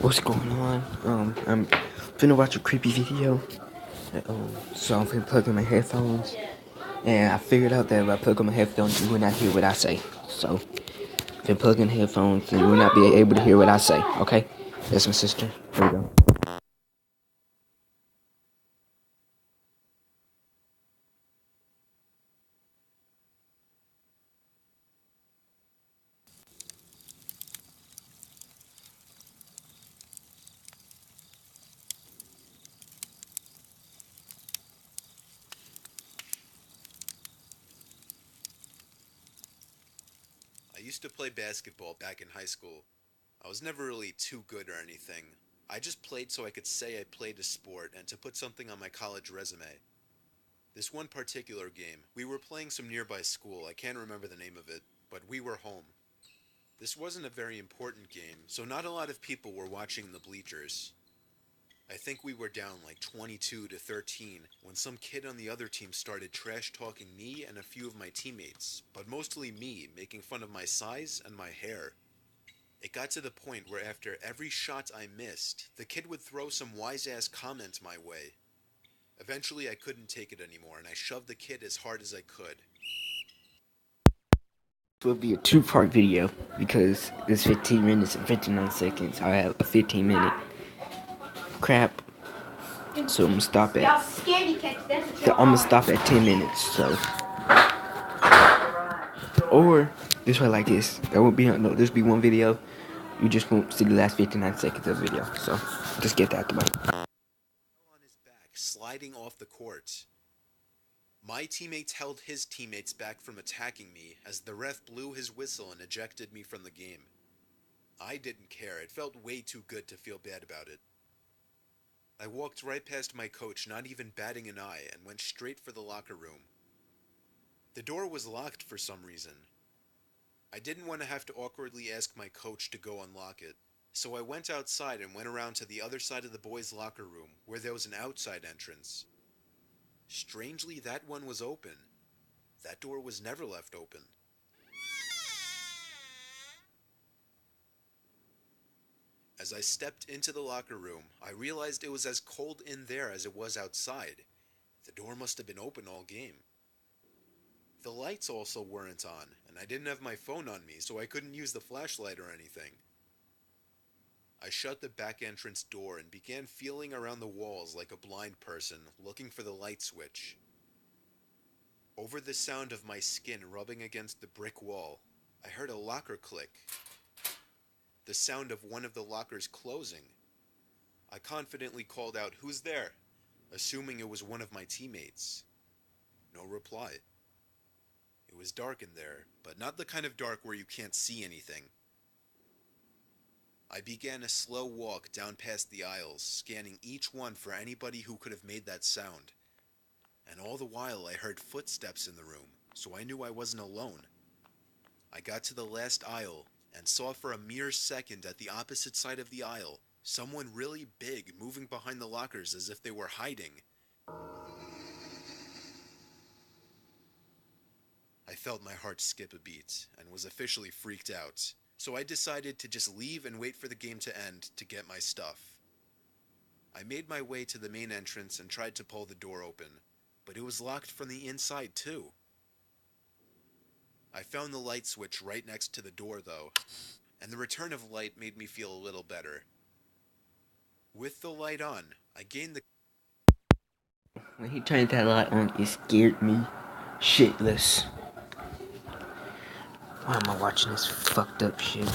What's going on? I'm finna watch a creepy video. So I'm finna plug in my headphones. And I figured out that if I plug in my headphones, you will not hear what I say. So, if you plug in headphones, then you will not be able to hear what I say, okay? That's my sister. Here we go. I used to play basketball back in high school. I was never really too good or anything. I just played so I could say I played a sport and to put something on my college resume. This one particular game, we were playing some nearby school, I can't remember the name of it, but we were home. This wasn't a very important game, so not a lot of people were watching the bleachers. I think we were down like 22 to 13 when some kid on the other team started trash talking me and a few of my teammates, but mostly me, making fun of my size and my hair. It got to the point where after every shot I missed, the kid would throw some wise ass comment my way. Eventually, I couldn't take it anymore and I shoved the kid as hard as I could. This will be a two-part video because it's 15 minutes and 59 seconds. I have a 15-minute crap. So I'm gonna stop I'm gonna stop at 10 minutes. So, or this way like this. There won't be no. This will be one video. You just won't see the last 59 seconds of the video. So just get that out the way. On his back, sliding off the court. My teammates held his teammates back from attacking me as the ref blew his whistle and ejected me from the game. I didn't care, it felt way too good to feel bad about it. I walked right past my coach, not even batting an eye, and went straight for the locker room. The door was locked for some reason. I didn't want to have to awkwardly ask my coach to go unlock it, so I went outside and went around to the other side of the boys' locker room, where there was an outside entrance. Strangely, that one was open. That door was never left open. As I stepped into the locker room, I realized it was as cold in there as it was outside. The door must have been open all game. The lights also weren't on, and I didn't have my phone on me, so I couldn't use the flashlight or anything. I shut the back entrance door and began feeling around the walls like a blind person, looking for the light switch. Over the sound of my skin rubbing against the brick wall, I heard a locker click. The sound of one of the lockers closing. I confidently called out, "Who's there?" assuming it was one of my teammates. No reply. It was dark in there, but not the kind of dark where you can't see anything. I began a slow walk down past the aisles, scanning each one for anybody who could have made that sound. And all the while I heard footsteps in the room, so I knew I wasn't alone. I got to the last aisle and saw for a mere second at the opposite side of the aisle someone really big moving behind the lockers as if they were hiding. I felt my heart skip a beat and was officially freaked out, so I decided to just leave and wait for the game to end to get my stuff. I made my way to the main entrance and tried to pull the door open, but it was locked from the inside too. I found the light switch right next to the door though, and the return of light made me feel a little better. With the light on, I gained the When he turned that light on, it scared me shitless. Why am I watching this fucked up shit?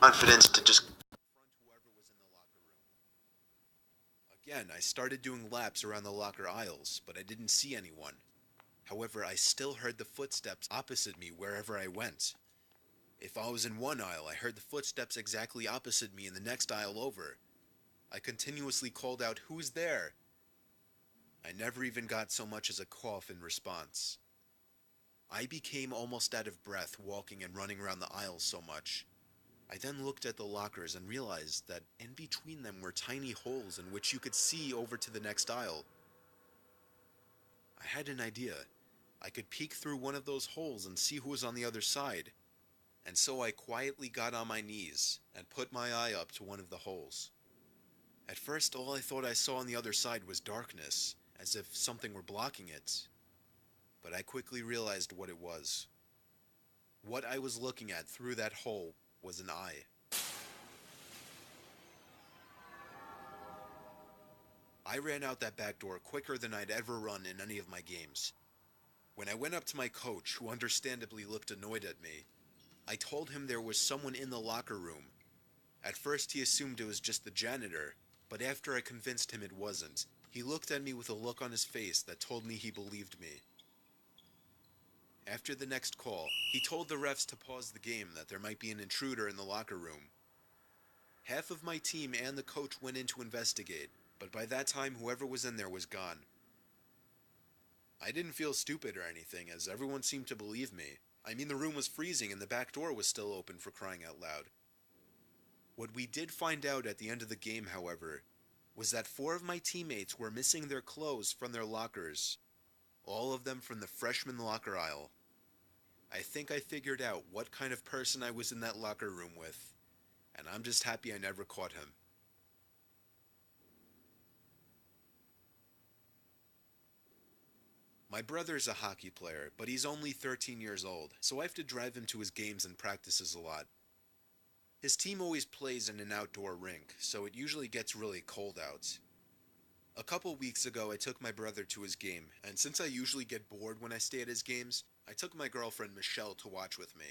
confidence to just confront whoever was in the locker room. Again, I started doing laps around the locker aisles, but I didn't see anyone. However, I still heard the footsteps opposite me wherever I went. If I was in one aisle, I heard the footsteps exactly opposite me in the next aisle over. I continuously called out, "Who's there?" I never even got so much as a cough in response. I became almost out of breath walking and running around the aisles so much. I then looked at the lockers and realized that in between them were tiny holes in which you could see over to the next aisle. I had an idea. I could peek through one of those holes and see who was on the other side. and so I quietly got on my knees and put my eye up to one of the holes. At first, all I thought I saw on the other side was darkness, as if something were blocking it. But I quickly realized what it was. What I was looking at through that hole was an eye. I ran out that back door quicker than I'd ever run in any of my games. When I went up to my coach, who understandably looked annoyed at me, I told him there was someone in the locker room. At first he assumed it was just the janitor, but after I convinced him it wasn't, he looked at me with a look on his face that told me he believed me. After the next call, he told the refs to pause the game, that there might be an intruder in the locker room. Half of my team and the coach went in to investigate, but by that time whoever was in there was gone. I didn't feel stupid or anything, as everyone seemed to believe me. I mean, the room was freezing and the back door was still open, for crying out loud. What we did find out at the end of the game, however, was that 4 of my teammates were missing their clothes from their lockers. All of them from the freshman locker aisle. I think I figured out what kind of person I was in that locker room with, and I'm just happy I never caught him. My brother's a hockey player, but he's only 13 years old, so I have to drive him to his games and practices a lot. His team always plays in an outdoor rink, so it usually gets really cold out. A couple weeks ago, I took my brother to his game, and since I usually get bored when I stay at his games, I took my girlfriend Michelle to watch with me.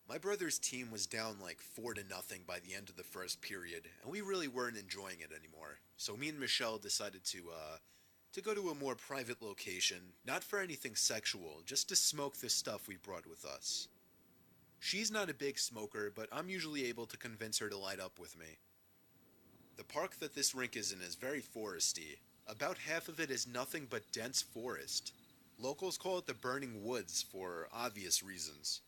My brother's team was down like 4-0 by the end of the first period, and we really weren't enjoying it anymore, so me and Michelle decided to go to a more private location, not for anything sexual, just to smoke the stuff we brought with us. She's not a big smoker, but I'm usually able to convince her to light up with me. The park that this rink is in is very foresty. About half of it is nothing but dense forest. Locals call it the Burning Woods for obvious reasons.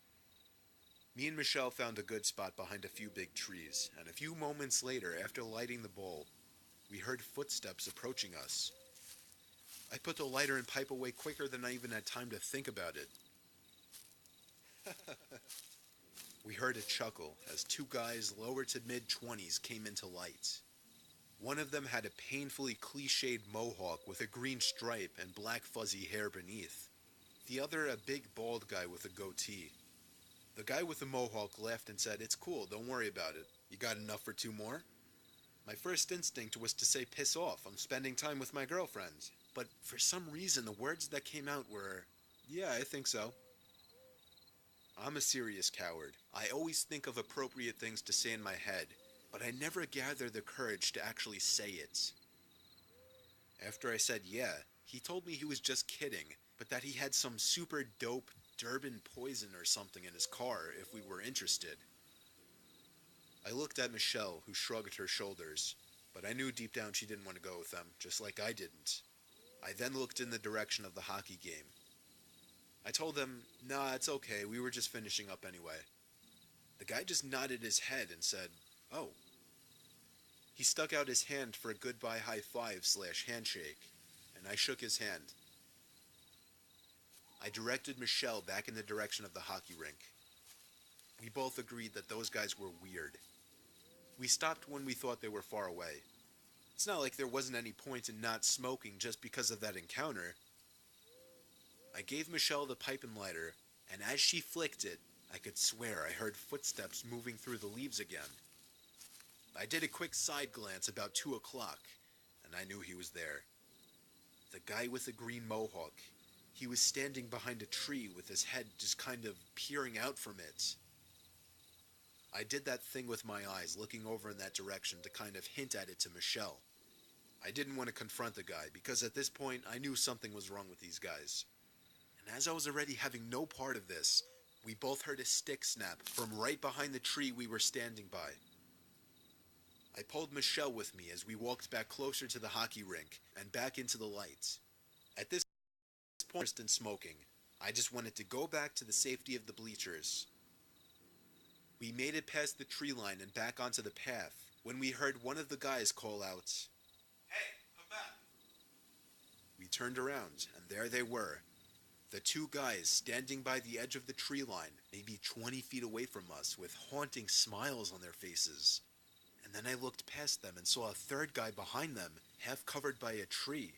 Me and Michelle found a good spot behind a few big trees, and a few moments later, after lighting the bowl, we heard footsteps approaching us. I put the lighter and pipe away quicker than I even had time to think about it. We heard a chuckle as 2 guys lower to mid-20s came into light. One of them had a painfully cliched mohawk with a green stripe and black fuzzy hair beneath. The other a big bald guy with a goatee. The guy with the mohawk laughed and said, "It's cool, don't worry about it. You got enough for 2 more?" My first instinct was to say, "Piss off, I'm spending time with my girlfriend." But for some reason, the words that came out were, "Yeah, I think so." I'm a serious coward. I always think of appropriate things to say in my head, but I never gather the courage to actually say it. After I said yeah, he told me he was just kidding, but that he had some super dope Durban poison or something in his car if we were interested. I looked at Michelle, who shrugged her shoulders, but I knew deep down she didn't want to go with them, just like I didn't. I then looked in the direction of the hockey game. I told them, "Nah, it's okay, we were just finishing up anyway." The guy just nodded his head and said, "Oh." He stuck out his hand for a goodbye high five / handshake, and I shook his hand. I directed Michelle back in the direction of the hockey rink. We both agreed that those guys were weird. We stopped when we thought they were far away. It's not like there wasn't any point in not smoking just because of that encounter. I gave Michelle the pipe and lighter, and as she flicked it, I could swear I heard footsteps moving through the leaves again. I did a quick side glance about 2 o'clock, and I knew he was there. The guy with the green mohawk. He was standing behind a tree with his head just kind of peering out from it. I did that thing with my eyes, looking over in that direction to kind of hint at it to Michelle. I didn't want to confront the guy, because at this point I knew something was wrong with these guys. And as I was already having no part of this, we both heard a stick snap from right behind the tree we were standing by. I pulled Michelle with me as we walked back closer to the hockey rink and back into the lights. At this point in smoking, I just wanted to go back to the safety of the bleachers. We made it past the tree line and back onto the path when we heard one of the guys call out, "Hey, come back." We turned around, and there they were, The two guys standing by the edge of the tree line, maybe 20 feet away from us, with haunting smiles on their faces. And then I looked past them and saw a third guy behind them, half covered by a tree.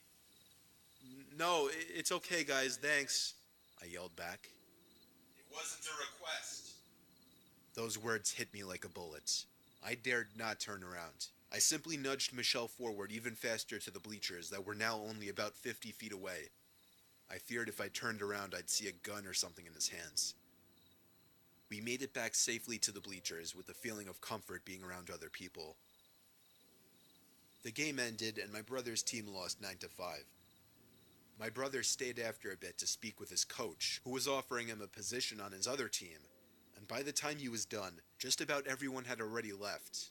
No, it's okay, guys, thanks, I yelled back. It wasn't a request. Those words hit me like a bullet. I dared not turn around. I simply nudged Michelle forward even faster to the bleachers that were now only about 50 feet away. I feared if I turned around I'd see a gun or something in his hands. We made it back safely to the bleachers with the feeling of comfort being around other people. The game ended and my brother's team lost 9-5. My brother stayed after a bit to speak with his coach, who was offering him a position on his other team, and by the time he was done, just about everyone had already left.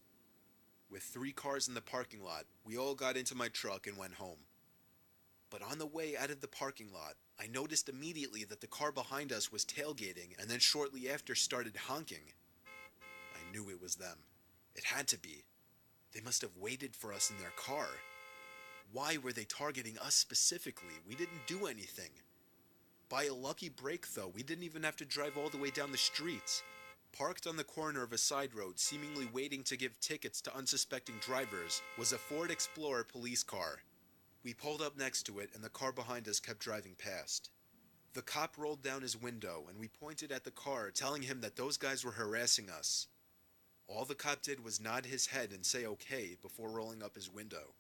With 3 cars in the parking lot, we all got into my truck and went home. But on the way out of the parking lot, I noticed immediately that the car behind us was tailgating and then shortly after started honking. I knew it was them. It had to be. They must have waited for us in their car. Why were they targeting us specifically? We didn't do anything. By a lucky break, though, we didn't even have to drive all the way down the street. Parked on the corner of a side road, seemingly waiting to give tickets to unsuspecting drivers, was a Ford Explorer police car. We pulled up next to it, and the car behind us kept driving past. The cop rolled down his window, and we pointed at the car, telling him that those guys were harassing us. All the cop did was nod his head and say okay before rolling up his window.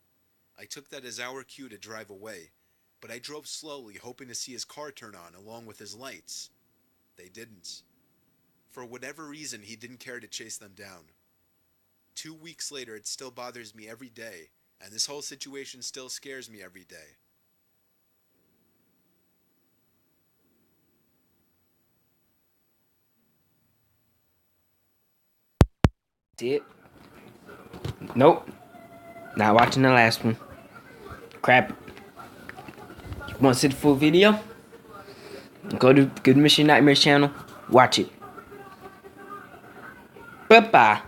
I took that as our cue to drive away, but I drove slowly, hoping to see his car turn on along with his lights. They didn't. For whatever reason, he didn't care to chase them down. 2 weeks later, it still bothers me every day, and this whole situation still scares me every day. See it? Nope. Not watching the last one. Crap. You want to see the full video? Go to Good Mission Nightmares channel. Watch it. Bye-bye.